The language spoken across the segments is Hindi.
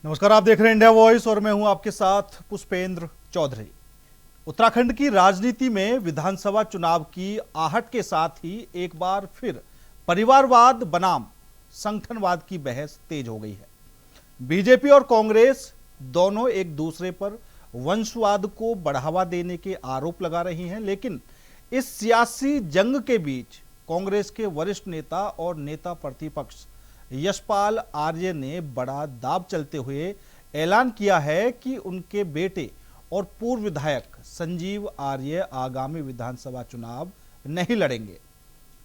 नमस्कार, आप देख रहे हैं इंडिया वॉइस और मैं हूं आपके साथ पुष्पेंद्र चौधरी। उत्तराखंड की राजनीति में विधानसभा चुनाव की आहट के साथ ही एक बार फिर परिवारवाद बनाम संगठनवाद की बहस तेज हो गई है। बीजेपी और कांग्रेस दोनों एक दूसरे पर वंशवाद को बढ़ावा देने के आरोप लगा रही हैं, लेकिन इस सियासी जंग के बीच कांग्रेस के वरिष्ठ नेता और नेता प्रतिपक्ष यशपाल आर्य ने बड़ा दांव चलते हुए ऐलान किया है कि उनके बेटे और पूर्व विधायक संजीव आर्य आगामी विधानसभा चुनाव नहीं लड़ेंगे।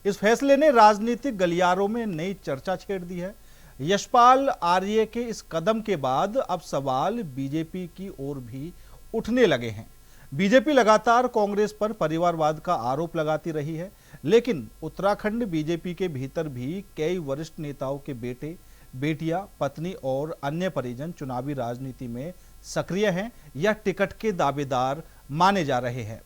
इस फैसले ने राजनीतिक गलियारों में नई चर्चा छेड़ दी है। यशपाल आर्य के इस कदम के बाद अब सवाल बीजेपी की ओर भी उठने लगे हैं। बीजेपी लगातार कांग्रेस पर परिवारवाद का आरोप लगाती रही है, लेकिन उत्तराखंड बीजेपी के भीतर भी कई वरिष्ठ नेताओं के बेटे, बेटियां, पत्नी और अन्य परिजन चुनावी राजनीति में सक्रिय हैं या टिकट के दावेदार माने जा रहे हैं।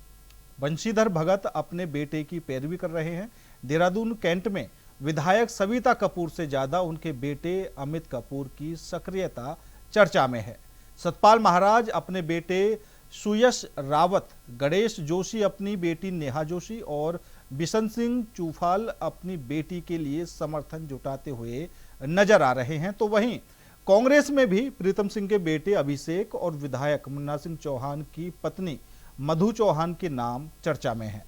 बंशीधर भगत अपने बेटे की पैरवी कर रहे हैं। देहरादून कैंट में विधायक सविता कपूर से ज्यादा उनके बेटे अमित कपूर की सक्रियता चर्चा में है। सतपाल महाराज अपने बेटे सुयश रावत, गणेश जोशी अपनी बेटी नेहा जोशी और बिशन सिंह चूफाल अपनी बेटी के लिए समर्थन जुटाते हुए नजर आ रहे हैं। तो वहीं कांग्रेस में भी प्रीतम सिंह के बेटे अभिषेक और विधायक मुन्ना सिंह चौहान की पत्नी मधु चौहान के नाम चर्चा में है।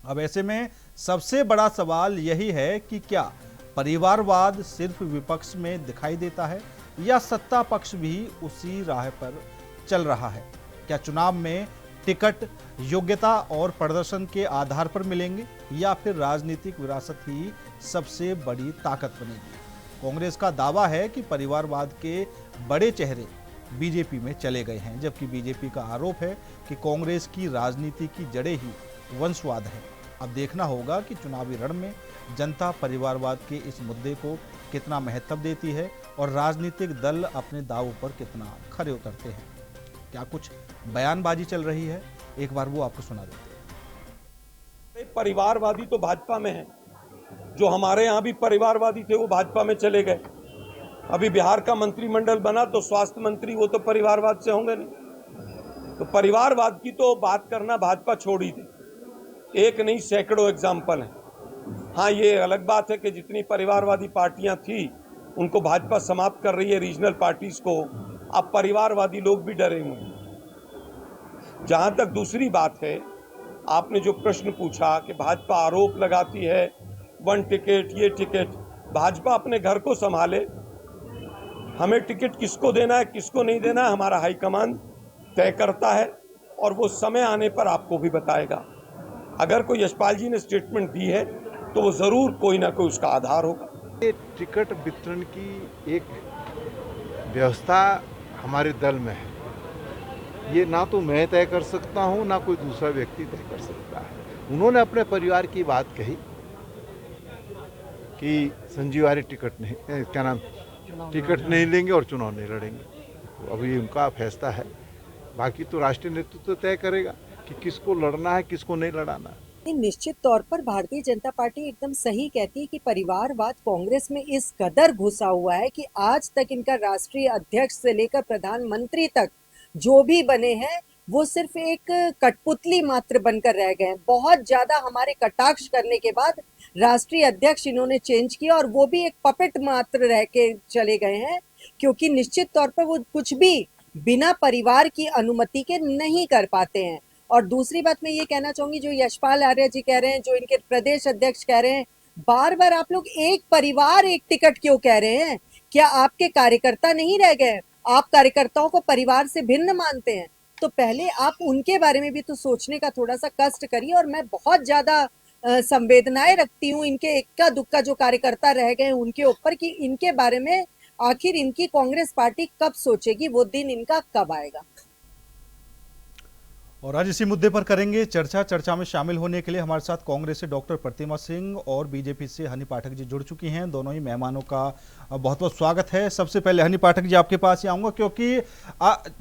अब ऐसे में सबसे बड़ा सवाल यही है कि क्या परिवारवाद सिर्फ विपक्ष में दिखाई देता है या सत्ता पक्ष भी उसी राह पर चल रहा है? क्या चुनाव में टिकट योग्यता और प्रदर्शन के आधार पर मिलेंगे या फिर राजनीतिक विरासत ही सबसे बड़ी ताकत बनेगी? कांग्रेस का दावा है कि परिवारवाद के बड़े चेहरे बीजेपी में चले गए हैं, जबकि बीजेपी का आरोप है कि कांग्रेस की राजनीति की जड़ें ही वंशवाद है। अब देखना होगा कि चुनावी रण में जनता परिवारवाद के इस मुद्दे को कितना महत्व देती है और राजनीतिक दल अपने दावों पर कितना खरे उतरते हैं। क्या कुछ बयानबाजी चल रही है, एक बार वो आपको सुना देते हैं। परिवारवादी तो भाजपा में है, जो हमारे यहाँ भी परिवारवादी थे वो भाजपा में चले गए। अभी बिहार का मंत्रिमंडल बना तो स्वास्थ्य मंत्री वो तो परिवारवाद से होंगे नहीं। तो परिवारवाद की तो बात करना भाजपा छोड़ ही दे। एक नहीं सैकड़ों एग्जाम्पल हैं। हाँ, ये अलग बात है कि जितनी परिवारवादी पार्टियां थी उनको भाजपा समाप्त कर रही है, रीजनल पार्टीज को। अब परिवारवादी लोग भी डरे हुए हैं। जहां तक दूसरी बात है, आपने जो प्रश्न पूछा कि भाजपा आरोप लगाती है वन टिकट, ये टिकट, भाजपा अपने घर को संभाले। हमें टिकट किसको देना है, किसको नहीं देना है, हमारा हाईकमान तय करता है और वो समय आने पर आपको भी बताएगा। अगर कोई यशपाल जी ने स्टेटमेंट दी है तो वो जरूर कोई ना कोई उसका आधार होगा। टिकट वितरण की एक व्यवस्था हमारे दल में है। ये ना तो मैं तय कर सकता हूँ, ना कोई दूसरा व्यक्ति तय कर सकता है। उन्होंने अपने परिवार की बात कही कि संजीव आर्य टिकट नहीं लेंगे और चुनाव नहीं लड़ेंगे। तो अभी उनका फैसला है, बाकी तो राष्ट्रीय नेतृत्व तय करेगा कि किसको लड़ना है, किसको नहीं लड़ाना है। निश्चित तौर पर भारतीय जनता पार्टी एकदम सही कहती है कि परिवारवाद कांग्रेस में इस कदर घुसा हुआ है कि आज तक इनका राष्ट्रीय अध्यक्ष से लेकर प्रधानमंत्री तक जो भी बने हैं वो सिर्फ एक कठपुतली मात्र बनकर रह गए हैं। बहुत ज्यादा हमारे कटाक्ष करने के बाद राष्ट्रीय अध्यक्ष इन्होंने चेंज किया और वो भी एक पपेट मात्र रह के चले गए हैं, क्योंकि निश्चित तौर पर वो कुछ भी बिना परिवार की अनुमति के नहीं कर पाते हैं। और दूसरी बात मैं ये कहना चाहूंगी, जो यशपाल आर्य जी कह रहे हैं, जो इनके प्रदेश अध्यक्ष कह रहे हैं, बार बार आप लोग एक परिवार एक टिकट क्यों कह रहे हैं? क्या आपके कार्यकर्ता नहीं रह गए? आप कार्यकर्ताओं को परिवार से भिन्न मानते हैं? तो पहले आप उनके बारे में भी तो सोचने का थोड़ा सा कष्ट करिए। और मैं बहुत ज्यादा संवेदनाएं रखती हूँ इनके इक्का दुक्का जो कार्यकर्ता रह गए उनके ऊपर, कि इनके बारे में आखिर इनकी कांग्रेस पार्टी कब सोचेगी, वो दिन इनका कब आएगा। और आज इसी मुद्दे पर करेंगे चर्चा में शामिल होने के लिए हमारे साथ कांग्रेस से डॉक्टर प्रतिमा सिंह और बीजेपी से हनी पाठक जी जुड़ चुकी हैं। दोनों ही मेहमानों का बहुत बहुत स्वागत है। सबसे पहले हनी पाठक जी, आपके पास ही आऊंगा, क्योंकि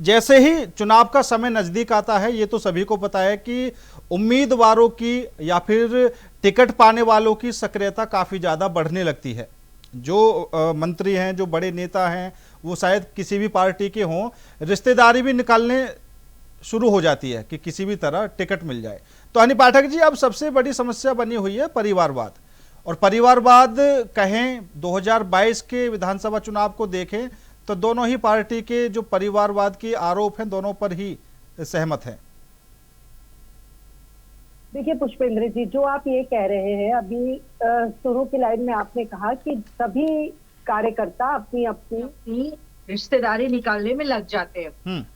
जैसे ही चुनाव का समय नजदीक आता है, ये तो सभी को पता है कि उम्मीदवारों की या फिर टिकट पाने वालों की सक्रियता काफी ज्यादा बढ़ने लगती है। जो मंत्री हैं, जो बड़े नेता हैं, वो शायद किसी भी पार्टी के हों, रिश्तेदारी भी निकालने शुरू हो जाती है कि किसी भी तरह टिकट मिल जाए। तो हनी पाठक जी, अब सबसे बड़ी समस्या बनी हुई है परिवारवाद, और परिवारवाद कहें 2022 के विधानसभा चुनाव को देखें तो दोनों ही पार्टी के जो परिवारवाद के आरोप हैं दोनों पर ही सहमत हैं। देखिए पुष्पेंद्र जी, जो आप ये कह रहे हैं अभी शुरू की लाइन में आपने कहा कि सभी कार्यकर्ता अपनी अपनी रिश्तेदारी निकालने में लग जाते हैं।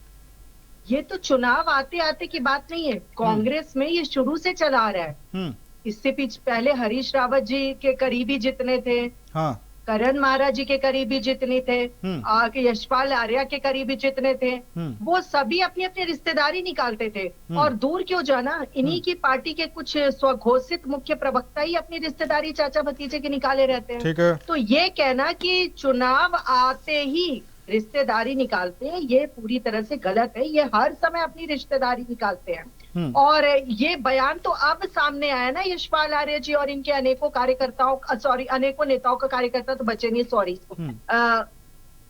ये तो चुनाव आते आते की बात नहीं है, कांग्रेस में ये शुरू से चला आ रहा है। इससे पहले हरीश रावत जी के करीबी जितने थे, हाँ, करण महाराज जी के करीबी जितने थे, यशपाल आर्या के करीबी जितने थे, वो सभी अपनी अपनी रिश्तेदारी निकालते थे। और दूर क्यों जाना, इन्हीं की पार्टी के कुछ स्वघोषित मुख्य प्रवक्ता ही अपनी रिश्तेदारी चाचा भतीजे के निकाले रहते हैं। ठीक है। तो ये कहना कि चुनाव आते ही रिश्तेदारी निकालते हैं, ये पूरी तरह से गलत है। ये हर समय अपनी रिश्तेदारी निकालते हैं। और ये बयान तो अब सामने आया ना, यशपाल आर्य जी और इनके अनेकों कार्यकर्ताओं, अनेकों नेताओं का कार्यकर्ता तो बचे नहीं, सॉरी,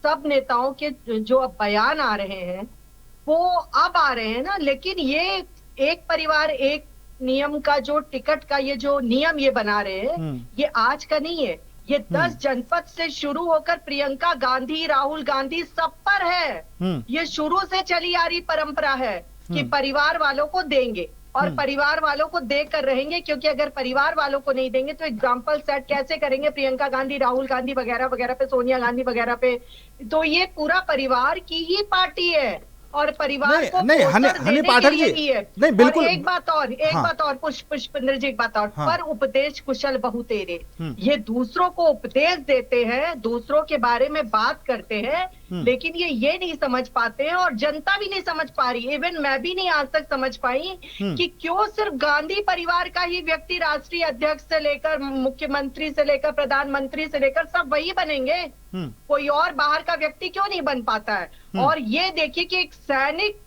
सब नेताओं के जो अब बयान आ रहे हैं वो अब आ रहे हैं ना। लेकिन ये एक परिवार एक नियम का जो टिकट का ये जो नियम ये बना रहे हैं, ये आज का नहीं है, ये 10 जनपद से शुरू होकर प्रियंका गांधी, राहुल गांधी सब पर है। ये शुरू से चली आ रही परंपरा है कि परिवार वालों को देंगे और परिवार वालों को देकर रहेंगे, क्योंकि अगर परिवार वालों को नहीं देंगे तो एग्जाम्पल सेट कैसे करेंगे प्रियंका गांधी, राहुल गांधी वगैरह वगैरह पे, सोनिया गांधी वगैरह पे। तो ये पूरा परिवार की ही पार्टी है और परिवार को हनी पाठक जी, नहीं बिल्कुल। एक बात और पुष्पेंद्र जी, एक बात और, पर उपदेश कुशल बहु तेरे, ये दूसरों को उपदेश देते हैं, दूसरों के बारे में बात करते हैं, लेकिन ये नहीं समझ पाते हैं और जनता भी नहीं समझ पा रही, इवन मैं भी नहीं आज तक समझ पाई कि क्यों सिर्फ गांधी परिवार का ही व्यक्ति राष्ट्रीय अध्यक्ष से लेकर मुख्यमंत्री से लेकर प्रधानमंत्री से लेकर सब वही बनेंगे, कोई और बाहर का व्यक्ति क्यों नहीं बन पाता है। और ये देखिए कि एक सैनिक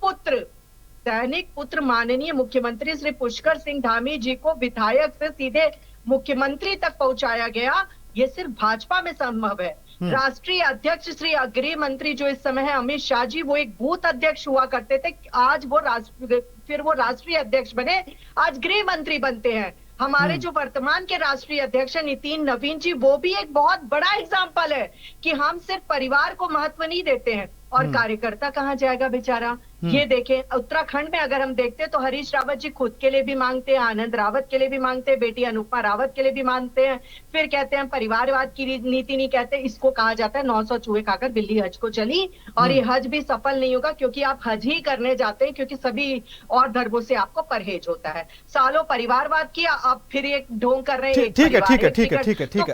पुत्र माननीय मुख्यमंत्री श्री पुष्कर सिंह धामी जी को विधायक से सीधे मुख्यमंत्री तक पहुंचाया गया, ये सिर्फ भाजपा में संभव है। राष्ट्रीय अध्यक्ष श्री गृह मंत्री जो इस समय है अमित शाह जी, वो एक बूथ अध्यक्ष हुआ करते थे, आज वो फिर वो राष्ट्रीय अध्यक्ष बने, आज गृह मंत्री बनते हैं। हमारे जो वर्तमान के राष्ट्रीय अध्यक्ष है नितिन नवीन जी, वो भी एक बहुत बड़ा एग्जाम्पल है कि हम सिर्फ परिवार को महत्व नहीं देते हैं और कार्यकर्ता कहाँ जाएगा बेचारा। ये देखें, उत्तराखंड में अगर हम देखते हैं तो हरीश रावत जी खुद के लिए भी मांगते हैं, आनंद रावत के लिए भी मांगते हैं, बेटी अनुपमा रावत के लिए भी मांगते हैं, फिर कहते हैं परिवारवाद की नीति नहीं कहते, इसको कहा जाता है 900 चूहे खाकर बिल्ली हज को चली। और ये हज भी सफल नहीं होगा क्योंकि आप हज ही करने जाते हैं, क्योंकि सभी और धर्मों से आपको परहेज होता है। सालों परिवारवाद किया, अब फिर एक ढोंग कर रहे हैं, ठीक है। तो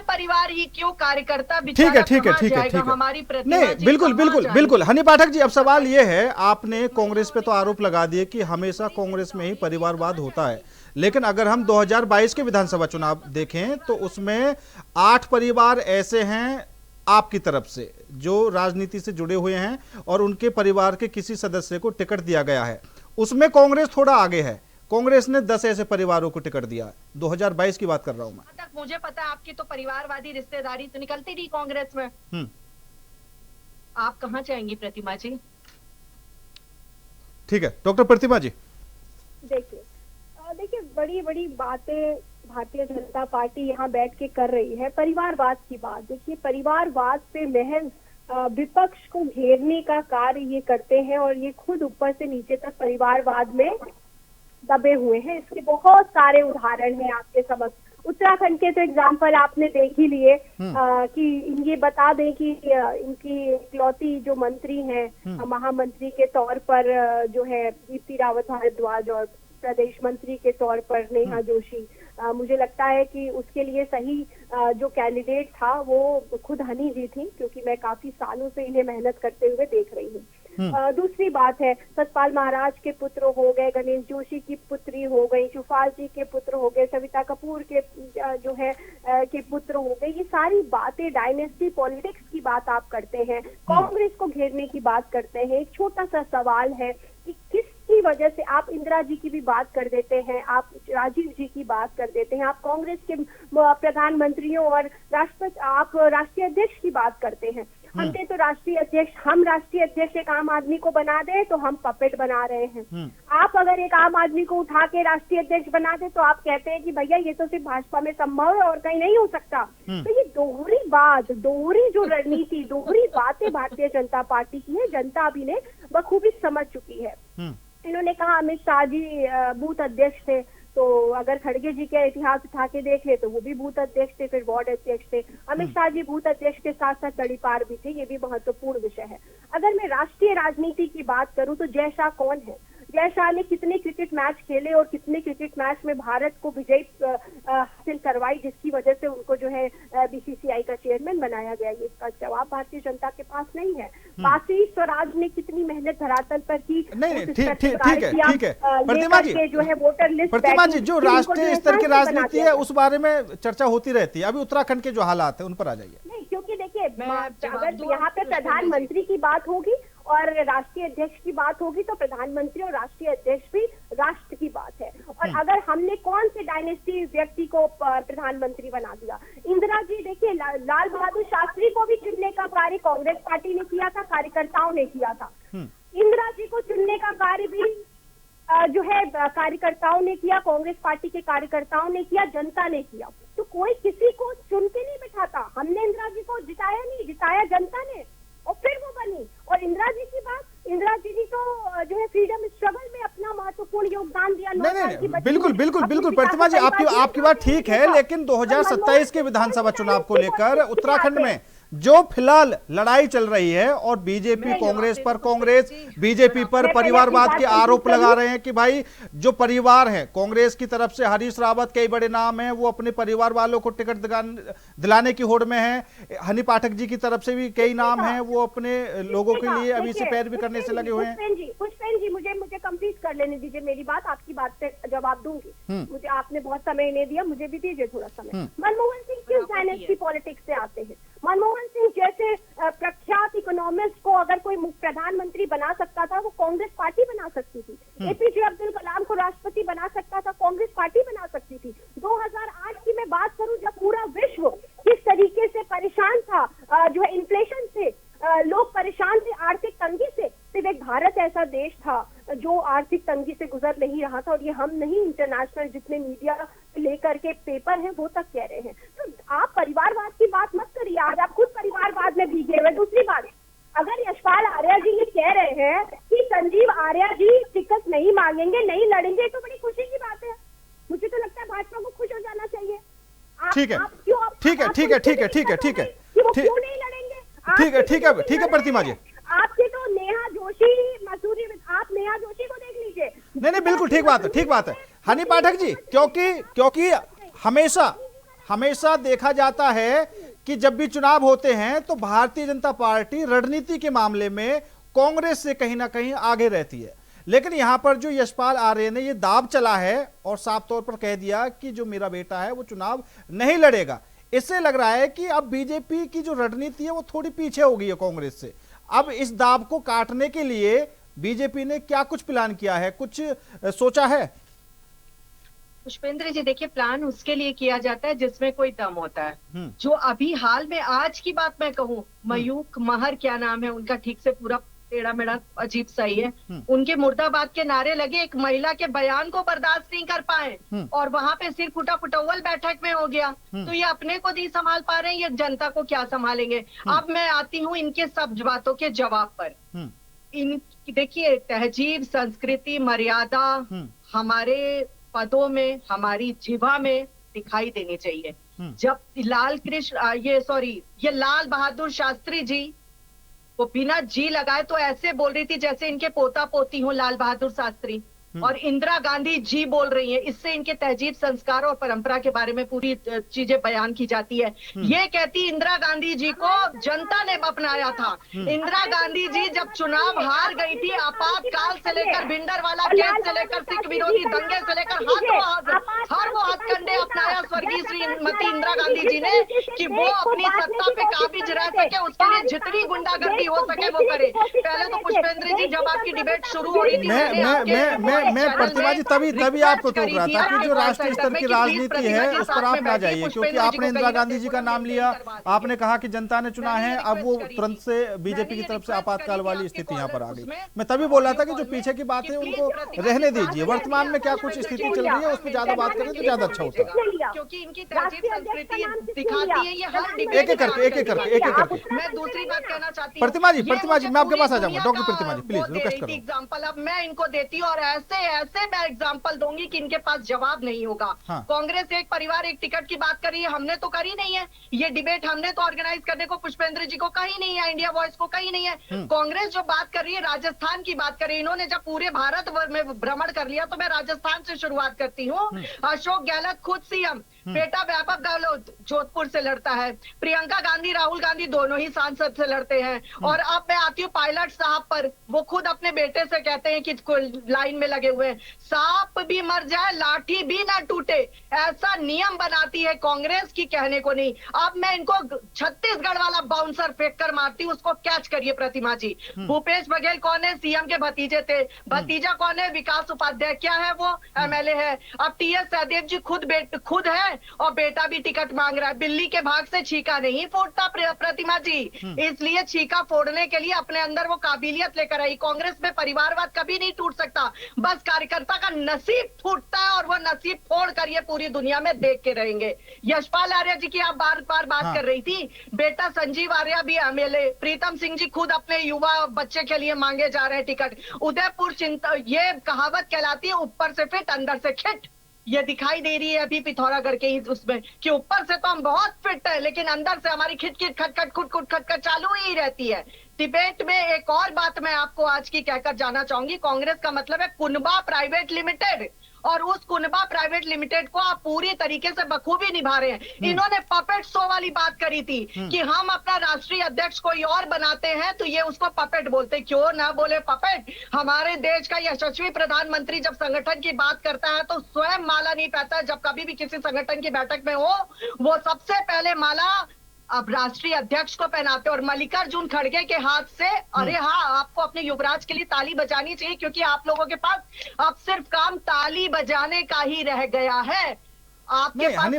परिवार ही क्यों, कार्यकर्ता बेचारा हमारी बिल्कुल। हनी पाठक जी, अब सवाल ये है, आपने कांग्रेस पे तो आरोप लगा दिए कि हमेशा कांग्रेस में ही परिवारवाद होता है, लेकिन अगर हम 2022 के विधानसभा चुनाव देखें तो उसमें 8 परिवार ऐसे हैं आपकी तरफ से जो राजनीति से जुड़े हुए हैं और उनके परिवार के किसी सदस्य को टिकट दिया गया है। उसमें कांग्रेस थोड़ा आगे है, कांग्रेस ने 10 ऐसे परिवारों को टिकट दिया। 2022 की बात कर रहा हूं मैं। मुझे पता है आपकी तो परिवारवादी रिश्तेदारी तो निकलती नहीं कांग्रेस में। आप कहाँ जाएंगी प्रतिमा जी? ठीक है, डॉक्टर प्रतिमा जी। देखिए बड़ी बड़ी बातें भारतीय जनता पार्टी यहाँ बैठ के कर रही है परिवारवाद की बात। देखिए परिवारवाद पे महज विपक्ष को घेरने का कार्य ये करते हैं और ये खुद ऊपर से नीचे तक परिवारवाद में दबे हुए हैं। इसके बहुत सारे उदाहरण हैं आपके समक्ष। उत्तराखंड के तो एग्जाम्पल आपने देख ही लिए कि ये बता दें कि इनकी इकलौती जो मंत्री हैं महामंत्री के तौर पर जो है दीप्ति रावत भारद्वाज और प्रदेश मंत्री के तौर पर नेहा जोशी, मुझे लगता है कि उसके लिए सही जो कैंडिडेट था वो खुद हनी जी थी, क्योंकि मैं काफी सालों से इन्हें मेहनत करते हुए देख रही हूँ। दूसरी बात है, सतपाल महाराज के पुत्र हो गए, गणेश जोशी की पुत्री हो गई, चुफाल जी के पुत्र हो गए, सविता कपूर के जो है के पुत्र हो गए। ये सारी बातें डायनेस्टी पॉलिटिक्स की बात आप करते हैं, कांग्रेस को घेरने की बात करते हैं। एक छोटा सा सवाल है कि किसकी वजह से आप इंदिरा जी की भी बात कर देते हैं, आप राजीव जी की बात कर देते हैं, आप कांग्रेस के प्रधानमंत्रियों और आप राष्ट्रीय अध्यक्ष की बात करते हैं। हमने तो राष्ट्रीय अध्यक्ष, हम राष्ट्रीय अध्यक्ष एक आम आदमी को बना दे तो हम पपेट बना रहे हैं। आप अगर एक आम आदमी को उठा के राष्ट्रीय अध्यक्ष बना दे तो आप कहते हैं कि भैया ये तो सिर्फ भाजपा में संभव है और कहीं नहीं हो सकता। तो ये दोहरी बात, दोहरी जो रणनीति, दोहरी बातें भारतीय जनता पार्टी की है, जनता अभी ने बखूबी समझ चुकी है। इन्होंने कहा अमित शाह जी बूथ अध्यक्ष थे, तो अगर खड़गे जी के इतिहास उठा के देख ले तो वो भी बूथ अध्यक्ष थे, फिर वार्ड अध्यक्ष थे। अमित शाह जी बूथ अध्यक्ष के साथ साथ तड़ीपार भी थे, ये भी महत्वपूर्ण विषय है। अगर मैं राष्ट्रीय राजनीति की बात करूं तो जय शाह कौन है? जय शाह ने कितने क्रिकेट मैच खेले और कितने क्रिकेट मैच में भारत को विजयी हासिल करवाई, जिसकी वजह से उनको जो है बीसीसीआई का चेयरमैन बनाया गया। ये इसका जवाब भारतीय जनता के पास नहीं है। बासी स्वराज ने कितनी मेहनत धरातल पर की। नहीं, ठीक है प्रतिमा जी, जो है वोटर लिस्ट, प्रतिमा जी, जो राष्ट्रीय स्तर की राजनीति है उस बारे में चर्चा होती रहती है। अभी उत्तराखंड के जो हालात है उन पर आ जाइए। नहीं, क्योंकि देखिए अगर यहाँ पे प्रधानमंत्री की बात होगी और राष्ट्रीय अध्यक्ष की बात होगी तो प्रधानमंत्री और राष्ट्रीय अध्यक्ष भी राष्ट्र की बात है। और अगर हमने कौन से डायनेस्टी व्यक्ति को प्रधानमंत्री बना दिया? इंदिरा जी, देखिए लाल बहादुर शास्त्री को भी चुनने का कार्य कांग्रेस पार्टी ने किया था, कार्यकर्ताओं ने किया था। इंदिरा जी को चुनने का कार्य भी जो है कार्यकर्ताओं ने किया, कांग्रेस पार्टी के कार्यकर्ताओं ने किया, जनता ने किया। तो कोई किसी को चुन के नहीं बिठाता। हमने इंदिरा जी को जिताया नहीं, जिताया जनता ने और फिर वो बनी। और इंदिरा जी की बात, इंदिरा जी तो जो है फ्रीडम स्ट्रगल में अपना महत्वपूर्ण योगदान दिया। नहीं, बिल्कुल प्रतिमा जी, आपकी बात ठीक है, लेकिन 2027 के विधानसभा चुनाव को लेकर उत्तराखंड में जो फिलहाल लड़ाई चल रही है और बीजेपी कांग्रेस पर, कांग्रेस बीजेपी पर परिवारवाद के आरोप लगा रहे हैं कि भाई जो परिवार है, कांग्रेस की तरफ से हरीश रावत कई बड़े नाम हैं, वो अपने परिवार वालों को टिकट दिलाने की होड़ में है। हनी पाठक जी की तरफ से भी कई नाम हैं, वो अपने लोगों के लिए अभी से पैरवी करने से लगे हुए हैं। पुष्पेंद्र जी, मुझे कंप्लीट कर लेने दीजिए मेरी बात, आपकी बात पे जवाब दूंगी। मुझे आपने बहुत समय नहीं दिया, मुझे भी दीजिए थोड़ा समय। मनमोहन सिंह किस डायनेस्टी पॉलिटिक्स से आते हैं? मनमोहन सिंह जैसे प्रख्यात इकोनॉमिस्ट को अगर कोई प्रधानमंत्री बना सकता था, वो कांग्रेस पार्टी बना सकती थी। एपीजे अब्दुल कलाम को राष्ट्रपति बना सकता था, कांग्रेस पार्टी बना सकती थी। 2008 की मैं बात करूं, जब पूरा विश्व किस तरीके से परेशान था, जो है इन्फ्लेशन से, लोग परेशान थे, आर्थिक तंगी से, सिर्फ एक भारत ऐसा देश था जो आर्थिक तंगी से गुजर नहीं रहा था। और ये हम नहीं, इंटरनेशनल जितने मीडिया लेकर के पेपर हैं वो तक कह रहे हैं। तो आप परिवारवाद की बात मत करिए, आज आप खुद परिवारवाद में भीगे हुए। दूसरी बात, अगर यशपाल आर्या जी ये कह रहे हैं कि संजीव आर्या जी टिकट नहीं मांगेंगे, नहीं लड़ेंगे, तो बड़ी खुशी की बात है। मुझे तो लगता है भाजपा को खुश हो जाना चाहिए। ठीक है ठीक है प्रतिमा जी, आपके तो नेहा जोशी, मसूरी, आप नेहा जोशी को देख लीजिए। नहीं, बिल्कुल ठीक बात है हनी पाठक जी, क्योंकि हमेशा देखा जाता है कि जब भी चुनाव होते हैं तो भारतीय जनता पार्टी रणनीति के मामले में कांग्रेस से कहीं ना कहीं आगे रहती है। लेकिन यहां पर जो यशपाल आर्य ने ये दाव चला है और साफ तौर पर कह दिया कि जो मेरा बेटा है वो चुनाव नहीं लड़ेगा, इससे लग रहा है कि अब बीजेपी की जो रणनीति है वो थोड़ी पीछे हो गई है कांग्रेस से। अब इस दाव को काटने के लिए बीजेपी ने क्या कुछ प्लान किया है, कुछ सोचा है? पुष्पेंद्र जी, देखिए, प्लान उसके लिए किया जाता है जिसमें कोई दम होता है। जो अभी हाल में आज की बात मैं कहूँ, मयूख महर क्या नाम है उनका, ठीक से पूरा टेढ़ा मेढ़ा अजीब सा ही है, उनके मुर्दाबाद के नारे लगे, एक महिला के बयान को बर्दाश्त नहीं कर पाए और वहां पे सिर फुटौल बैठक में हो गया। तो ये अपने को नहीं संभाल पा रहे हैं, ये जनता को क्या संभालेंगे? अब मैं आती हूँ इनके सब बातों के जवाब पर। इन देखिए, तहजीब, संस्कृति, मर्यादा हमारे पदों में, हमारी जिह्वा में दिखाई देनी चाहिए। जब ये लाल बहादुर शास्त्री जी वो बिना जी लगाए तो ऐसे बोल रही थी जैसे इनके पोता पोती हो लाल बहादुर शास्त्री, और इंदिरा गांधी जी बोल रही हैं। इससे इनके तहजीब, संस्कार और परंपरा के बारे में पूरी चीजें बयान की जाती है। ये कहती इंदिरा गांधी जी को जनता ने अपनाया था। इंदिरा गांधी जी जब चुनाव हार गई थी, आपातकाल से लेकर भिंडरवाला केस से लेकर सिख विरोधी दंगे से लेकर हर वो हथकंडे अपनाया स्वर्गीय श्रीमती इंदिरा गांधी जी ने कि वो अपनी सत्ता पे काबिज रह सके, उसके लिए जितनी गुंडागर्दी हो सके वो करे। पहले तो पुष्पेंद्र जी, जब आपकी डिबेट शुरू हो रही थी, मैं प्रतिमा जी तभी आपको टोक रहा था कि जो राष्ट्रीय स्तर की राजनीति है उस पर आप ना जाइए, क्योंकि आपने इंदिरा गांधी जी का नाम लिया, आपने कहा कि जनता ने चुना है, अब वो तुरंत से बीजेपी की तरफ से आपातकाल वाली स्थिति यहाँ पर आ गई। मैं तभी बोल रहा था कि जो पीछे की बात है उनको रहने दीजिए, वर्तमान में क्या कुछ स्थिति चल रही है उस पर ज्यादा बात करें तो ज्यादा अच्छा होता है, क्योंकि इनकी तहजीब संस्कृति दिखाती है ये हर एक एक करके। मैं दूसरी बात कहना चाहती हूँ प्रतिमा जी मैं आपके पास आ जाऊंगा, doctor Pratima ji please request करो। एग्जाम्पल अब मैं इनको देती हूँ और ऐसे मैं एग्जाम्पल दूंगी कि इनके पास जवाब नहीं होगा। कांग्रेस एक परिवार एक टिकट की बात करी है, हमने तो करी नहीं है। ये डिबेट हमने तो ऑर्गेनाइज करने को पुष्पेंद्र जी को कही नहीं है, इंडिया वॉइस को कही नहीं है। कांग्रेस जो बात कर रही है राजस्थान की बात कर रही है, इन्होंने जब पूरे भारत में भ्रमण कर लिया तो मैं राजस्थान से शुरुआत करती हूँ। अशोक गहलोत खुद सीएम, बेटा व्यापक गहलोत जोधपुर से लड़ता है, प्रियंका गांधी राहुल गांधी दोनों ही सांसद से लड़ते हैं। और अब मैं आती हूँ पायलट साहब पर, वो खुद अपने बेटे से कहते हैं कि लाइन में लगे हुए हैं। सांप भी मर जाए लाठी भी ना टूटे, ऐसा नियम बनाती है कांग्रेस की, कहने को नहीं। अब मैं इनको छत्तीसगढ़ वाला बाउंसर फेंक कर मारती हूँ, उसको कैच करिए प्रतिमा जी। भूपेश बघेल कौन है? सीएम के भतीजे थे। भतीजा कौन है? विकास उपाध्याय। क्या है वो? एमएलए है। अब टीएस सहदेव जी खुद है और बेटा भी टिकट मांग रहा है। बिल्ली के भाग से छीका नहीं फूटता प्रतिमा जी, इसलिए छीका फोड़ने के लिए अपने अंदर वो काबिलियत लेकर आई। कांग्रेस में परिवारवाद कभी नहीं टूट सकता, बस कार्यकर्ता का नसीब टूटता है और वो नसीब फोड़ कर ये पूरी दुनिया में देख के रहेंगे। यशपाल आर्या जी की आप बार बार बात कर रही थी, बेटा संजीव आर्या भी एमएलए, प्रीतम सिंह जी खुद अपने युवा बच्चे के लिए मांगे जा रहे हैं टिकट। उदयपुर चिंता, ये कहावत कहलाती है ऊपर से फिट अंदर से खिट। ये दिखाई दे रही है अभी पिथौरागढ़ के ही उसमें कि ऊपर से तो हम बहुत फिट है लेकिन अंदर से हमारी खिटखिट खटखट खुटखुट खटखट चालू ही रहती है। डिबेट में एक और बात मैं आपको आज की कहकर जाना चाहूंगी, कांग्रेस का मतलब है कुनबा प्राइवेट लिमिटेड, और उस कुनबा प्राइवेट लिमिटेड को आप पूरी तरीके से बखूबी निभा रहे हैं। इन्होंने पपेट शो वाली बात करी थी कि हम अपना राष्ट्रीय अध्यक्ष कोई और बनाते हैं तो ये उसको पपेट बोलते। क्यों ना बोले पपेट? हमारे देश का यशस्वी प्रधानमंत्री जब संगठन की बात करता है तो स्वयं माला नहीं पहनता। जब कभी भी किसी संगठन की बैठक में हो, वो सबसे पहले माला अब राष्ट्रीय अध्यक्ष को पहनाते और मल्लिकार्जुन खड़गे के हाथ से। अरे हाँ, आपको अपने युवराज के लिए ताली बजानी चाहिए, क्योंकि आप लोगों के पास अब सिर्फ काम ताली बजाने का ही रह गया है। आपके पास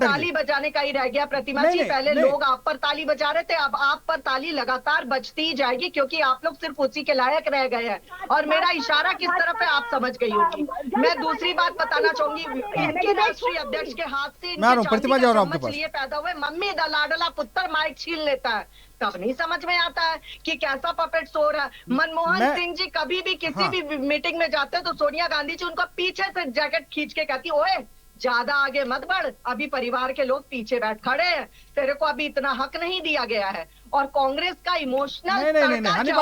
ताली बजाने का ही रह गया प्रतिमा जी। पहले लोग आप पर ताली बजा रहे थे, अब आप पर ताली लगातार बजती ही जाएगी, क्योंकि आप लोग सिर्फ उसी के लायक रह गए हैं। और मेरा इशारा किस तरफ है आप समझ गई होगी। मैं दूसरी बात बताना चाहूंगी, इनके राष्ट्रीय अध्यक्ष के हाथ से लिए पैदा हुए मम्मी दा लाडला पुत्र माइक छीन लेता है, तब नहीं समझ में आता है कि कैसा पपेट शो रहा है। मनमोहन सिंह जी कभी भी किसी भी मीटिंग में जाते हैं तो सोनिया गांधी जी उनको पीछे से जैकेट खींच के कहती, ओए ज्यादा आगे मत बढ़, अभी परिवार के लोग पीछे बैठ खड़े हैं, तेरे को अभी इतना हक नहीं दिया गया है। और कांग्रेस का इमोशनल नहीं हनी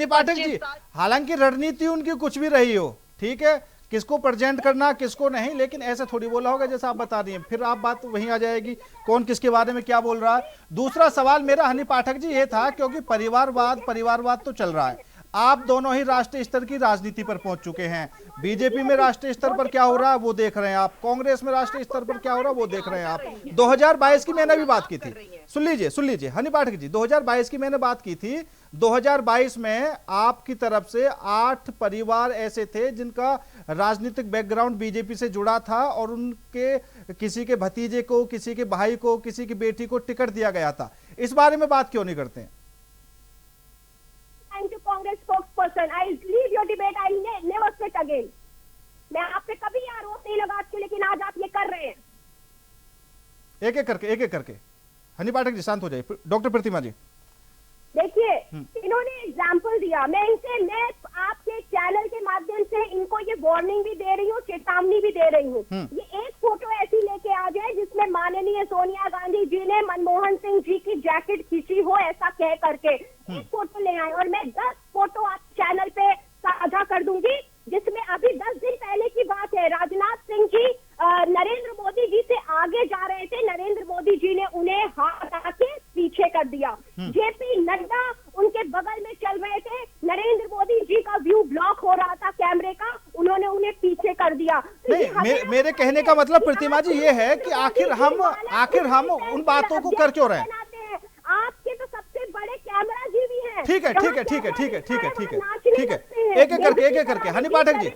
पाठक जी, हालांकि रणनीति उनकी कुछ भी रही हो, ठीक है, किसको प्रेजेंट करना किसको नहीं, लेकिन ऐसे थोड़ी बोला होगा जैसा आप बता रही हैं, फिर आप बात वहीं आ जाएगी कौन किसके बारे में क्या बोल रहा है। दूसरा सवाल मेरा हनी पाठक जी ये था, क्योंकि परिवारवाद तो चल रहा है, आप दोनों ही राष्ट्रीय स्तर की राजनीति पर पहुंच चुके हैं। बीजेपी में राष्ट्रीय स्तर पर क्या हो रहा है वो देख रहे हैं आप, कांग्रेस में राष्ट्रीय स्तर पर क्या हो रहा है वो देख रहे हैं आप। 2022 की मैंने भी बात की थी, सुन लीजिए हनी पाठक जी, 2022 की मैंने बात की थी। 2022 में आपकी तरफ से 8 परिवार ऐसे थे जिनका राजनीतिक बैकग्राउंड बीजेपी से जुड़ा था और उनके किसी के भतीजे को, किसी के भाई को, किसी की बेटी को टिकट दिया गया था। इस बारे में बात क्यों नहीं करते हैं? Congress spokesperson, I leave your debate, I never speak again. मैं आप पे कभी आरोप नहीं लगाती, लेकिन आज आप ये कर रहे हैं। एक एक करके हनी पाठक जी शांत हो जाइए। डॉक्टर प्रतिमा जी देखिए, इन्होंने एग्जाम्पल दिया, मैं आपके चैनल के माध्यम से इनको ये वार्निंग भी दे रही हूँ, चेतावनी भी दे रही हूँ। ये एक फोटो ऐसी लेके आ जाए जिसमें माननीय सोनिया गांधी जी ने मनमोहन सिंह जी की जैकेट खींची हो, ऐसा कह करके एक फोटो ले आए, और मैं 10 फोटो आप चैनल पे साझा कर दूंगी, जिसमें अभी 10 दिन पहले की बात है। राजनाथ सिंह जी नरेंद्र मोदी जी से आगे जा रहे थे, नरेंद्र मोदी जी ने उन्हें हाथ आके पीछे कर दिया। जेपी नड्डा उनके बगल में चल रहे थे, नरेंद्र मोदी जी का व्यू ब्लॉक हो रहा था कैमरे का, उन्होंने उन्हें पीछे कर दिया। नहीं, मेरे कहने का मतलब प्रतिमा जी ये है कि आखिर हम उन बातों को कर क्यों रहे हैं? आपके तो सबसे बड़े कैमरा जी भी हैं। ठीक है हैं। एक एक करके हनी पाठक जी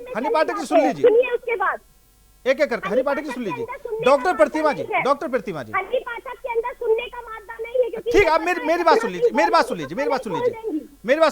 सुन लीजिए, सुनिए उसके बाद एक करके हनी पाठक जी सुन लीजिए। डॉक्टर प्रतिमा जी हनी पाठक के अंदर सुनने का मादा नहीं है, क्योंकि ठीक है, आप मेरी बात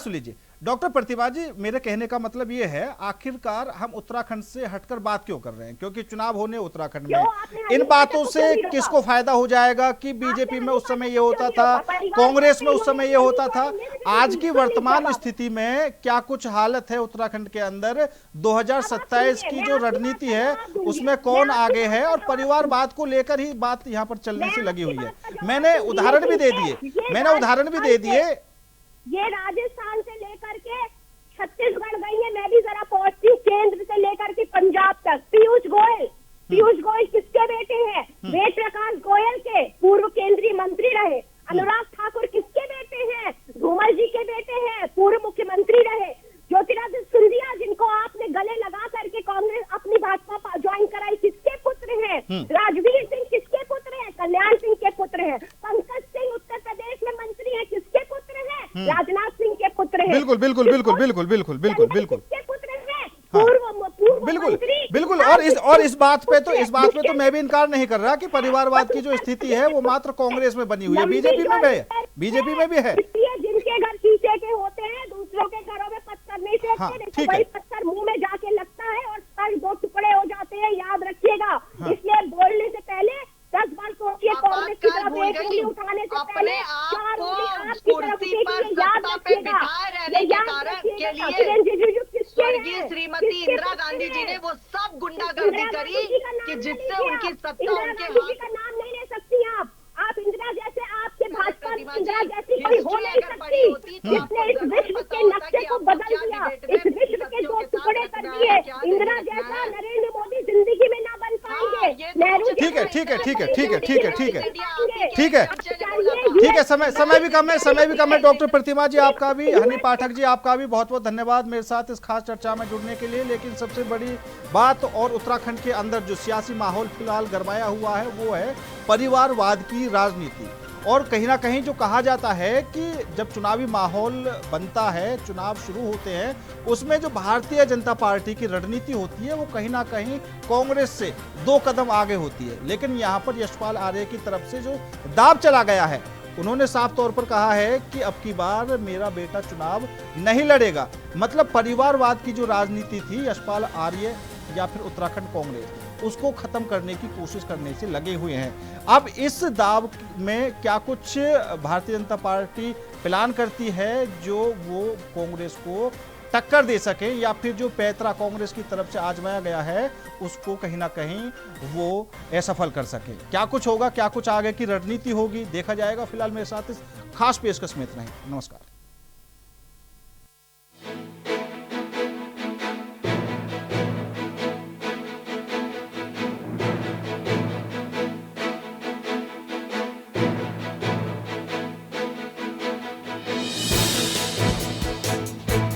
सुन लीजिए। डॉक्टर प्रतिभा जी, मेरे कहने का मतलब ये है, आखिरकार हम उत्तराखंड से हटकर बात क्यों कर रहे हैं? क्योंकि चुनाव होने उत्तराखंड में, इन बातों से किसको फायदा हो जाएगा कि बीजेपी में उस समय ये होता था, कांग्रेस में उस समय ये होता था। आज की वर्तमान स्थिति में क्या कुछ हालत है उत्तराखंड के अंदर, 2027 की जो रणनीति है उसमें कौन आगे है, और परिवारवाद को लेकर ही बात यहाँ पर चलने से लगी हुई है। मैंने उदाहरण भी दे दिए। ये राजस्थान से लेकर के छत्तीसगढ़ गई है, मैं भी जरा पहुंचती हूँ, केंद्र से लेकर के पंजाब तक। पीयूष गोयल किसके बेटे हैं? वेद प्रकाश गोयल के, पूर्व केंद्रीय मंत्री रहे। अनुराग ठाकुर किसके बेटे हैं? धूमल जी के बेटे हैं, पूर्व मुख्यमंत्री रहे। ज्योतिरादित्य सिंधिया, जिनको आपने गले लगा करके कांग्रेस अपनी भाजपा ज्वाइन कराई, किसके पुत्र हैं? राजवीर सिंह किसके पुत्र हैं? कल्याण सिंह के पुत्र हैं। पंकज सिंह उत्तर प्रदेश में मंत्री हैं, किसके पुत्र हैं? राजनाथ सिंह के पुत्र हैं। बिल्कुल किसके पुत्र हैं? पूर्व बिल्कुल। और इस बात पे तो मैं भी इनकार नहीं कर रहा कि परिवारवाद की जो स्थिति है वो मात्र कांग्रेस में बनी हुई है, बीजेपी में भी है। जिनके घर शीशे के होते हैं, दूसरों के घरों में पत्थर नहीं फेंकते, वही पत्थर मुंह में जाके लगता है और सर दो टुकड़े हो जाते हैं, याद रखिएगा। इसलिए बोलने से पहले 10 बार सोचिए, कांग्रेस की तरफ एक उंगली उठाने से पहले 4 उंगली आपकी तरफ उठेगी, याद रखिएगा। स्वर्गीय श्रीमती इंदिरा गांधी जी ने वो सब गुंडागर्दी करी कि जिससे उनकी सत्ता उनके हाथ। का नाम नहीं ले सकती आप इंदिरा जैसे, आपके भाजपा इंदिरा जैसी कोई हो नहीं सकती, जिसने इस विश्व के नक्शे को बदल दिया, इस विश्व के 2 टुकड़े कर दिए। इंदिरा जैसा नरेंद्र मोदी जिंदगी में ना बन पाएंगे। नेहरू ठीक है, समय भी कम है। डॉक्टर प्रतिमा जी आपका भी, हनी पाठक जी आपका भी बहुत बहुत धन्यवाद मेरे साथ इस खास चर्चा में जुड़ने के लिए। लेकिन सबसे बड़ी बात, और उत्तराखंड के अंदर जो सियासी माहौल फिलहाल गरमाया हुआ है वो है परिवारवाद की राजनीति। और कहीं ना कहीं जो कहा जाता है कि जब चुनावी माहौल बनता है, चुनाव शुरू होते हैं, उसमें जो भारतीय जनता पार्टी की रणनीति होती है वो कहीं ना कहीं कांग्रेस से 2 कदम आगे होती है। लेकिन यहाँ पर यशपाल आर्य की तरफ से जो दाव चला गया है, उन्होंने साफ तौर पर कहा है कि अब की बार मेरा बेटा चुनाव नहीं लड़ेगा। मतलब परिवारवाद की जो राजनीति थी यशपाल आर्य या फिर उत्तराखंड कांग्रेस, उसको खत्म करने की कोशिश करने से लगे हुए हैं। अब इस दाव में क्या कुछ भारतीय जनता पार्टी प्लान करती है जो वो कांग्रेस को टक्कर दे सके, या फिर जो पैतरा कांग्रेस की तरफ से आजमाया गया है उसको कहीं ना कहीं वो असफल कर सके। क्या कुछ होगा, क्या कुछ आगे की रणनीति होगी, देखा जाएगा। फिलहाल मेरे साथ इस खास पेशकश में इतना ही। नमस्कार।